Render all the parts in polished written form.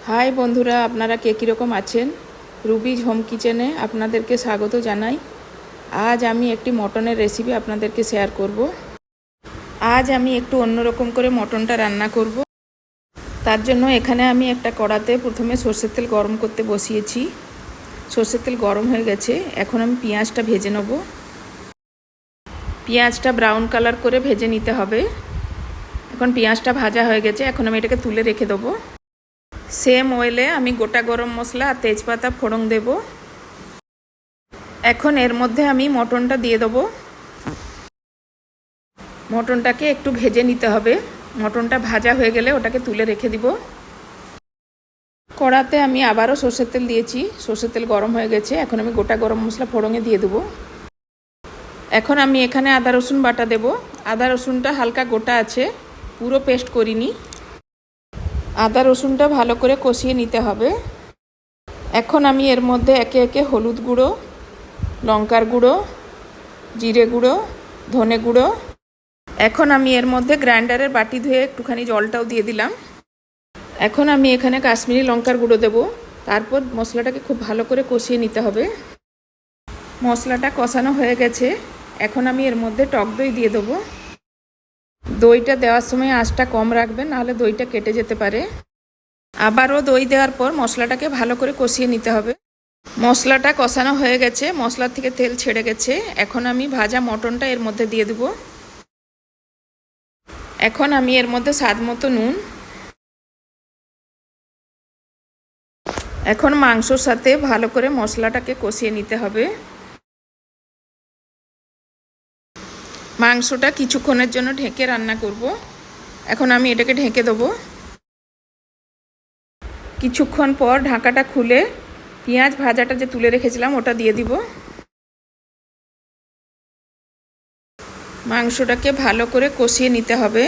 High বন্ধুরা, আপনারা কে কীরকম আছেন? রুবিজ হোম কিচেনে আপনাদেরকে স্বাগত জানাই। আজ আমি একটি মটনের রেসিপি আপনাদেরকে শেয়ার করব। আজ আমি একটু অন্যরকম করে মটনটা রান্না করব। তার জন্য এখানে আমি একটা কড়াতে প্রথমে সরষের তেল গরম করতে বসিয়েছি। সরষের তেল গরম হয়ে গেছে, এখন আমি পেঁয়াজটা ভেজে নেব। পেঁয়াজটা ব্রাউন কালার করে ভেজে নিতে হবে। এখন পেঁয়াজটা ভাজা হয়ে গেছে, এখন আমি এটাকে তুলে রেখে দেবো। সেম অয়েলে আমি গোটা গরম মশলা আর তেজপাতা ফোড়ন দেব। এখন এর মধ্যে আমি মটনটা দিয়ে দেবো। মটনটাকে একটু ভেজে নিতে হবে। মটনটা ভাজা হয়ে গেলে ওটাকে তুলে রেখে দিব। কড়াতে আমি আবারও সরষের তেল দিয়েছি। সরষের তেল গরম হয়ে গেছে, এখন আমি গোটা গরম মশলা ফোড়নে দিয়ে দেবো। এখন আমি এখানে আদা রসুন বাটা দেব। আদা রসুনটা হালকা গোটা আছে, পুরো পেস্ট করিনি। আদা রসুনটা ভালো করে কষিয়ে নিতে হবে। এখন আমি এর মধ্যে একে একে হলুদ গুঁড়ো, লঙ্কার গুঁড়ো, জিরে গুঁড়ো, ধনে গুঁড়ো, এখন আমি এর মধ্যে গ্রাইন্ডারের বাটি ধুয়ে একটুখানি জলটাও দিয়ে দিলাম। এখন আমি এখানে কাশ্মীরি লঙ্কার গুঁড়ো দেব। তারপর মশলাটাকে খুব ভালো করে কষিয়ে নিতে হবে। মশলাটা কষানো হয়ে গেছে, এখন আমি এর মধ্যে টক দই দিয়ে দেবো। দইটা দেওয়ার সময় আঁচটা কম রাখবেন, নাহলে দইটা কেটে যেতে পারে। আবারও দই দেওয়ার পর মশলাটাকে ভালো করে কষিয়ে নিতে হবে। মশলাটা কষানো হয়ে গেছে, মশলার থেকে তেল ছেড়ে গেছে। এখন আমি ভাজা মটনটা এর মধ্যে দিয়ে দেব। এখন আমি এর মধ্যে স্বাদ মতো নুন, এখন মাংসর সাথে ভালো করে মশলাটাকে কষিয়ে নিতে হবে। মাংসটা কিছুক্ষণের জন্য ঢেকে রান্না করব। এখন আমি এটাকে ঢেকে দেবো। কিছুক্ষণ পর ঢাকাটা খুলে পেঁয়াজ ভাজাটা যে তুলে রেখেছিলাম ওটা দিয়ে দিব। মাংসটাকে ভালো করে কষিয়ে নিতে হবে।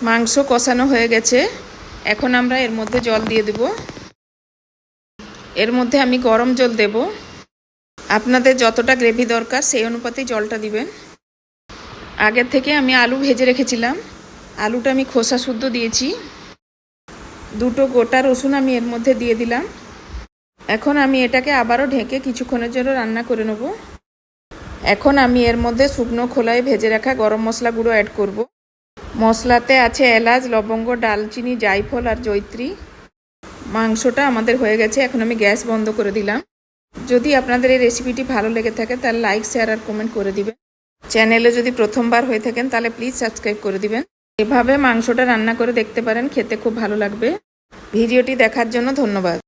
মাংস কষানো হয়ে গেছে, এখন আমরা এর মধ্যে জল দিয়ে দেব। এর মধ্যে আমি গরম জল দেব। আপনাদের যতটা গ্রেভি দরকার সেই অনুপাতেই জলটা দিবেন। আগের থেকে আমি আলু ভেজে রেখেছিলাম, আলুটা আমি খোসা শুদ্ধ দিয়েছি। দুটো গোটা রসুন আমি এর মধ্যে দিয়ে দিলাম। এখন আমি এটাকে আবারও ঢেকে কিছুক্ষণের জন্য রান্না করে নেব। এখন আমি এর মধ্যে শুকনো খোলায় ভেজে রাখা গরম মশলা গুঁড়ো অ্যাড করব। মশলাতে আছে এলাচ, লবঙ্গ, ডালচিনি, জায়ফল আর জয়িত্রী। মাংসটা আমাদের হয়ে গেছে, এখন আমি গ্যাস বন্ধ করে দিলাম। যদি আপনাদের এই রেসিপিটি ভালো লেগে থাকে তাহলে লাইক, শেয়ার আর কমেন্ট করে দিবেন। চ্যানেলে যদি প্রথমবার হয়ে থাকেন তাহলে প্লিজ সাবস্ক্রাইব করে দিবেন। এভাবে মাংসটা রান্না করে দেখতে পারেন, খেতে খুব ভালো লাগবে। ভিডিওটি দেখার জন্য ধন্যবাদ।